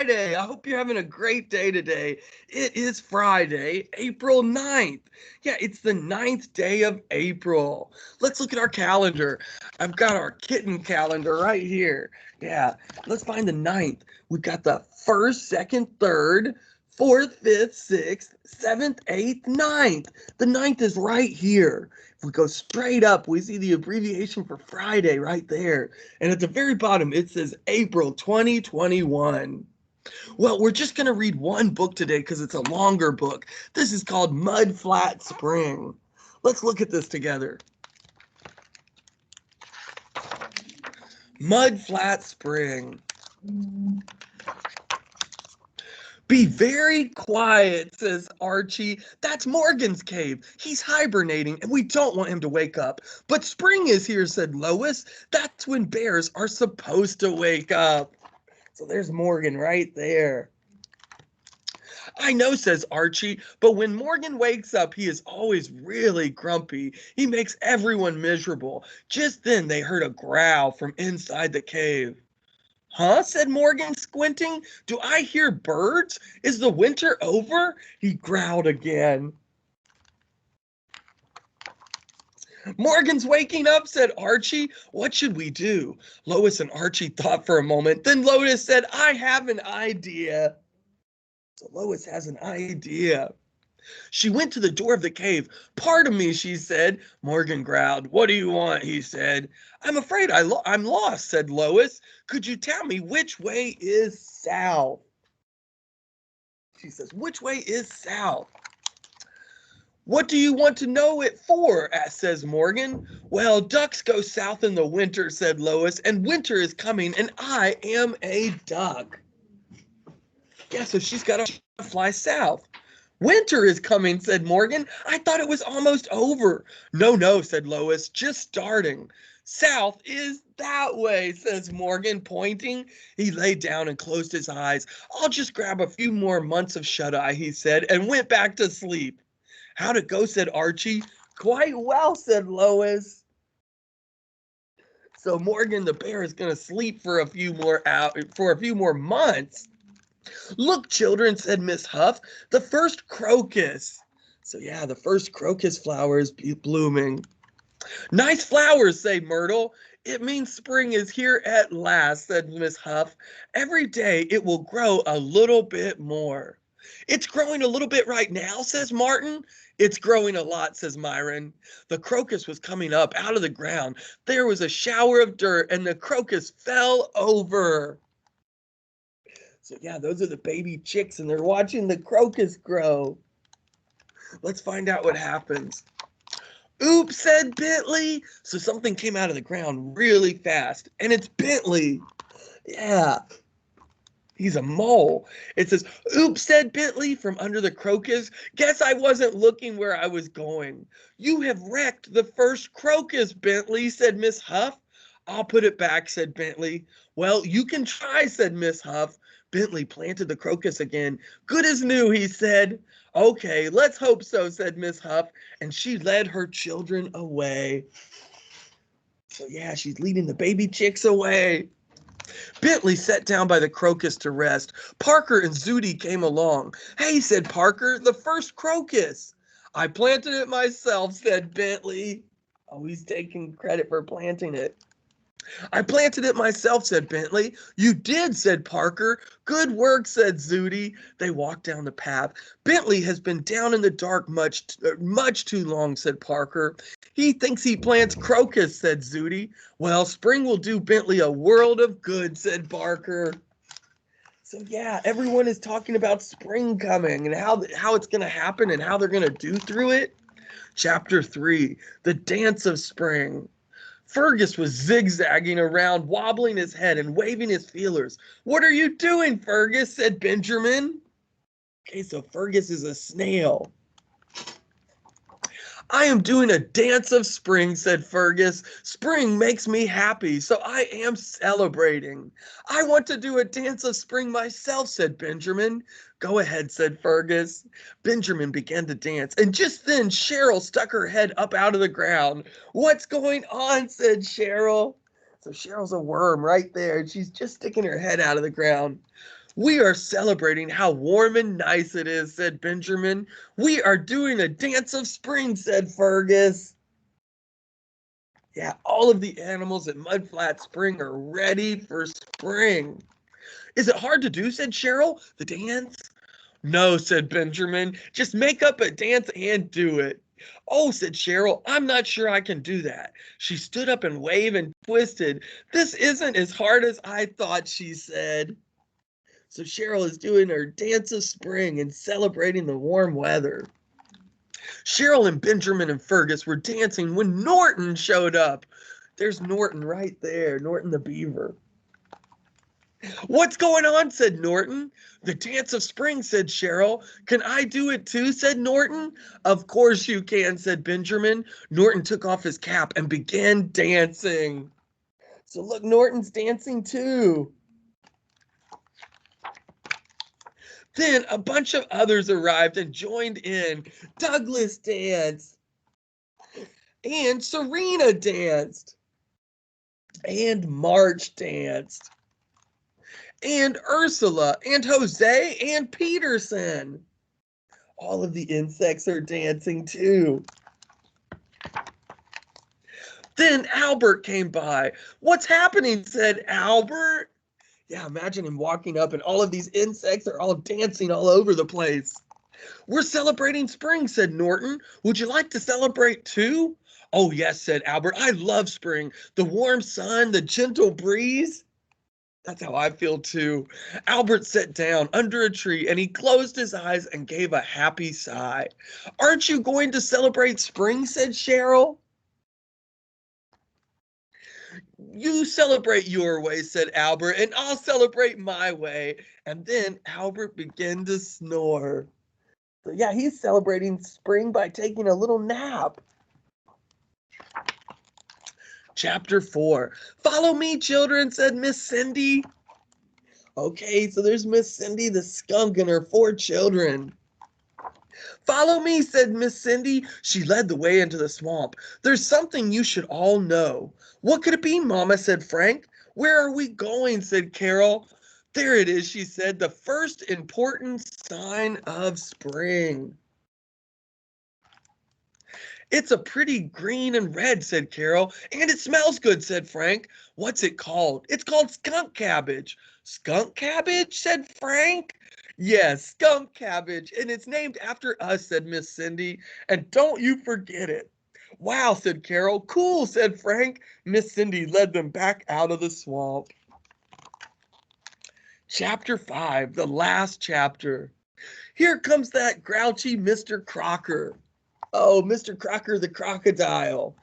Friday. I hope you're having a great day today. It is Friday, April 9th. Yeah, it's the ninth day of April. Let's look at our calendar. I've got our kitten calendar right here. Yeah, let's find the ninth. We've got the first, second, third, fourth, fifth, sixth, seventh, eighth, ninth. The ninth is right here. If we go straight up, we see the abbreviation for Friday right there. And at the very bottom, it says April 2021. Well, we're just going to read one book today because it's a longer book. This is called Mud Flat Spring. Let's look at this together. Mud Flat Spring. Be very quiet, says Archie. That's Morgan's cave. He's hibernating and we don't want him to wake up. But spring is here, said Lois. That's when bears are supposed to wake up. So there's Morgan right there. I know, says Archie, but when Morgan wakes up, he is always really grumpy. He makes everyone miserable. Just then they heard a growl from inside the cave. Huh? Said Morgan, squinting. Do I hear birds? Is the winter over? He growled again. Morgan's waking up, said Archie. What should we do? Lois and Archie thought for a moment. Then Lois said, I have an idea. So Lois has an idea. She went to the door of the cave. Pardon me, she said. Morgan growled. What do you want? He said. I'm afraid I'm lost, said Lois. Could you tell me which way is south? She says, which way is south? What do you want to know it for? Says Morgan. Well, ducks go south in the winter, said Lois, and winter is coming, and I am a duck. Yeah, so she's got to fly south. Winter is coming, said Morgan. I thought it was almost over. No, said Lois, just starting. South is that way, says Morgan, pointing. He lay down and closed his eyes. I'll just grab a few more months of shut-eye, he said, and went back to sleep. How'd it go, said Archie. Quite well, said Lois. So Morgan the bear is going to sleep for a few more months. Look, children, said Miss Huff, the first crocus. So yeah, the first crocus flower is blooming. Nice flowers, say Myrtle. It means spring is here at last, said Miss Huff. Every day it will grow a little bit more. It's growing a little bit right now, says Martin. It's growing a lot, says Myron. The crocus was coming up out of the ground. There was a shower of dirt and the crocus fell over. So yeah, those are the baby chicks and they're watching the crocus grow. Let's find out what happens. Oops, said Bentley. So something came out of the ground really fast, and it's Bentley. Yeah, he's a mole. It says, oops, said Bentley from under the crocus. Guess I wasn't looking where I was going. You have wrecked the first crocus, Bentley, said Miss Huff. I'll put it back, said Bentley. Well, you can try, said Miss Huff. Bentley planted the crocus again. Good as new, he said. Okay, let's hope so, said Miss Huff, and she led her children away. So yeah, she's leading the baby chicks away. Bentley sat down by the crocus to rest. Parker and Zooty came along. Hey, said Parker, the first crocus. I planted it myself, said Bentley. Oh, he's taking credit for planting it. I planted it myself, said Bentley. You did, said Parker. Good work, said Zooty. They walked down the path. Bentley has been down in the dark much too long, said Parker. He thinks he plants crocus, said Zooty. Well, spring will do Bentley a world of good, said Parker. So yeah, everyone is talking about spring coming and how it's going to happen and how they're going to do through it. Chapter 3, The Dance of Spring. Fergus was zigzagging around, wobbling his head and waving his feelers. What are you doing, Fergus? Said Benjamin. Okay, so Fergus is a snail. I am doing a dance of spring, said Fergus. Spring makes me happy, so I am celebrating. I want to do a dance of spring myself, said Benjamin. Go ahead, said Fergus. Benjamin began to dance, and just then Cheryl stuck her head up out of the ground. What's going on, said Cheryl. So Cheryl's a worm right there, and she's just sticking her head out of the ground. We are celebrating how warm and nice it is, said Benjamin. We are doing a dance of spring, said Fergus. Yeah, all of the animals at Mudflat Spring are ready for spring. Is it hard to do, said Cheryl, the dance? No, said Benjamin. Just make up a dance and do it. Oh, said Cheryl, I'm not sure I can do that. She stood up and waved and twisted. This isn't as hard as I thought, she said. So Cheryl is doing her dance of spring and celebrating the warm weather. Cheryl and Benjamin and Fergus were dancing when Norton showed up. There's Norton right there, Norton the beaver. What's going on, said Norton. The dance of spring, said Cheryl. Can I do it too, said Norton. Of course you can, said Benjamin. Norton took off his cap and began dancing. So look, Norton's dancing too. Then a bunch of others arrived and joined in. Douglas danced. And Serena danced. And March danced. And Ursula and Jose and Peterson. All of the insects are dancing too. Then Albert came by. What's happening, said Albert. Yeah, imagine him walking up and all of these insects are all dancing all over the place. We're celebrating spring, said Norton. Would you like to celebrate too? Oh, yes, said Albert. I love spring. The warm sun, the gentle breeze. That's how I feel too. Albert sat down under a tree and he closed his eyes and gave a happy sigh. Aren't you going to celebrate spring, said Cheryl. You celebrate your way, said Albert, and I'll celebrate my way. And then Albert began to snore. So yeah, he's celebrating spring by taking a little nap. Chapter 4. Follow me, children, said Miss Cindy. Okay, so there's Miss Cindy the skunk and her 4 children. Follow me, said Miss Cindy. She led the way into the swamp. There's something you should all know. What could it be, Mama, said Frank. Where are we going, said Carol. There it is, she said, the first important sign of spring. It's a pretty green and red, said Carol. And it smells good, said Frank. What's it called? It's called skunk cabbage. Skunk cabbage, said Frank. Yes, skunk cabbage. And it's named after us, said Miss Cindy. And don't you forget it. Wow, said Carol. Cool, said Frank. Miss Cindy led them back out of the swamp. Chapter 5, the last chapter. Here comes that grouchy Mr. Crocker. Oh, Mr. Crocker the crocodile.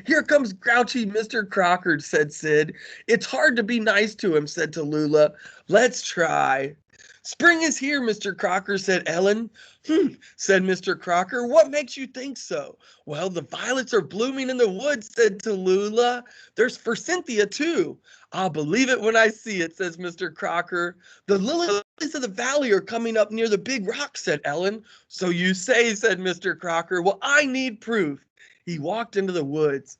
Here comes grouchy Mr. Crocker, said Sid. It's hard to be nice to him, said Tallulah. Let's try. Spring is here, Mr. Crocker, said Ellen. Said Mr. Crocker. What makes you think so? Well, the violets are blooming in the woods, said Tallulah. There's Forsythia, too. I'll believe it when I see it, says Mr. Crocker. The lilies of the valley are coming up near the big rock, said Ellen. So you say, said Mr. Crocker. Well, I need proof. He walked into the woods.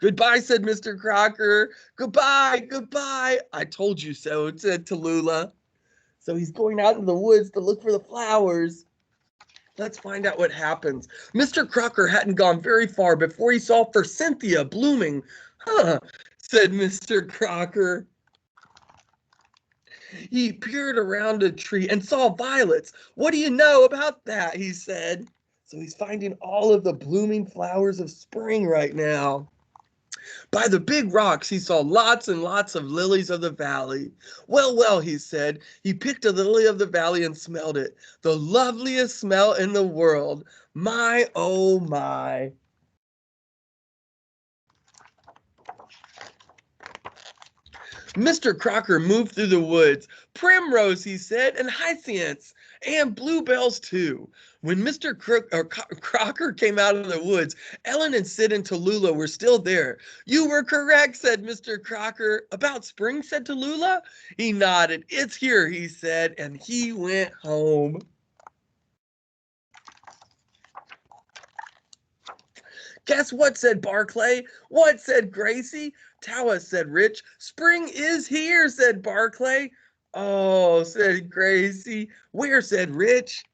Goodbye, said Mr. Crocker. Goodbye, goodbye. I told you so, said Tallulah. So he's going out in the woods to look for the flowers. Let's find out what happens. Mr. Crocker hadn't gone very far before he saw Forsythia blooming. Huh, said Mr. Crocker. He peered around a tree and saw violets. What do you know about that? He said. So he's finding all of the blooming flowers of spring right now. By the big rocks, he saw lots and lots of lilies of the valley. Well, well, he said. He picked a lily of the valley and smelled it. The loveliest smell in the world. My, oh my. Mr. Crocker moved through the woods. Primrose, he said, and hyacinths, and bluebells too. When Mr. Crocker came out of the woods, Ellen and Sid and Tallulah were still there. You were correct, said Mr. Crocker. About spring, said Tallulah. He nodded. It's here, he said, and he went home. Guess what, said Barclay. What, said Gracie. Tawa, said Rich. Spring is here, said Barclay. Oh, said Gracie. Where, said Rich.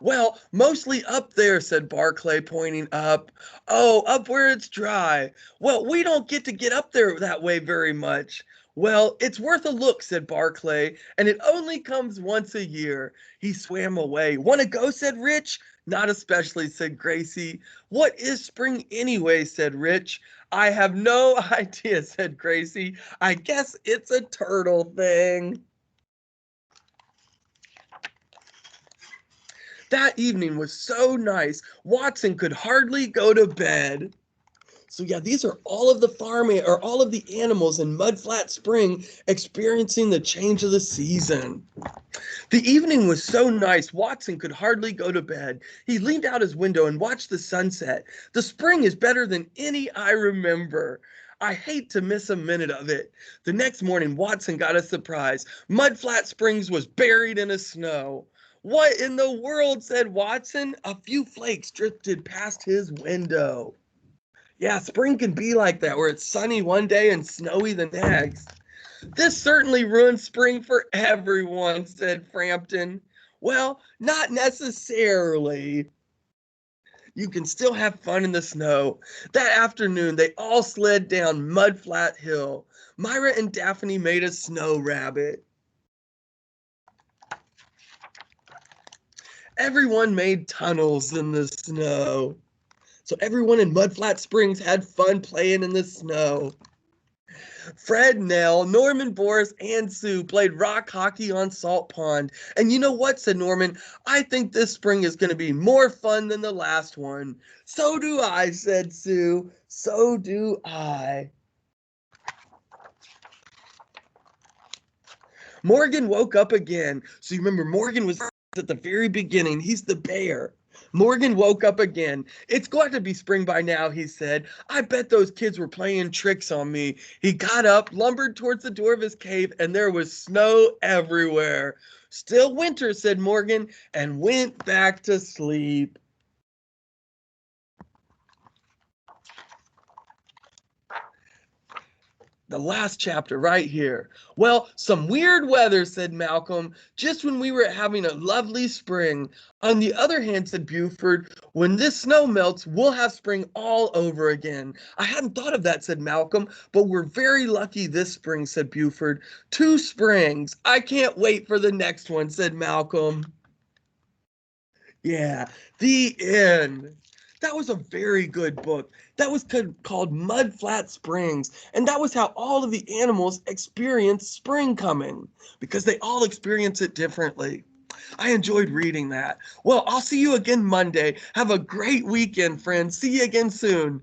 Well, mostly up there, said Barclay, pointing up. Oh, up where it's dry. Well, we don't get up there that way very much. Well, it's worth a look, said Barclay, and it only comes once a year. He swam away. Want to go, said Rich. Not especially, said Gracie. What is spring anyway, said Rich. I have no idea, said Gracie. I guess it's a turtle thing. That evening was so nice, Watson could hardly go to bed. So yeah, these are all of the or all of the animals in Mudflat Spring experiencing the change of the season. The evening was so nice, Watson could hardly go to bed. He leaned out his window and watched the sunset. The spring is better than any I remember. I hate to miss a minute of it. The next morning, Watson got a surprise. Mudflat Springs was buried in a snow. What in the world, said Watson. A few flakes drifted past his window. Yeah, spring can be like that, where it's sunny one day and snowy the next. This certainly ruined spring for everyone, said Frampton. Well, not necessarily. You can still have fun in the snow. That afternoon, they all slid down Mudflat Hill. Myra and Daphne made a snow rabbit. Everyone made tunnels in the snow. So everyone in Mudflat Springs had fun playing in the snow. Fred, Nell, Norman, Boris, and Sue played rock hockey on Salt Pond. And you know what, said Norman, I think this spring is going to be more fun than the last one. So do I, said Sue. So do I. Morgan woke up again. So you remember Morgan was at the very beginning. He's the bear. Morgan woke up again. It's got to be spring by now, he said. I bet those kids were playing tricks on me. He got up, lumbered towards the door of his cave, and there was snow everywhere. Still winter, said Morgan, and went back to sleep. The last chapter right here. Well, some weird weather, said Malcolm, just when we were having a lovely spring. On the other hand, said Buford, when this snow melts, we'll have spring all over again. I hadn't thought of that, said Malcolm, but we're very lucky this spring, said Buford. 2 springs. I can't wait for the next one, said Malcolm. Yeah, the end. That was a very good book. That was called Mudflat Springs. And that was how all of the animals experience spring coming, because they all experience it differently. I enjoyed reading that. Well, I'll see you again Monday. Have a great weekend, friends. See you again soon.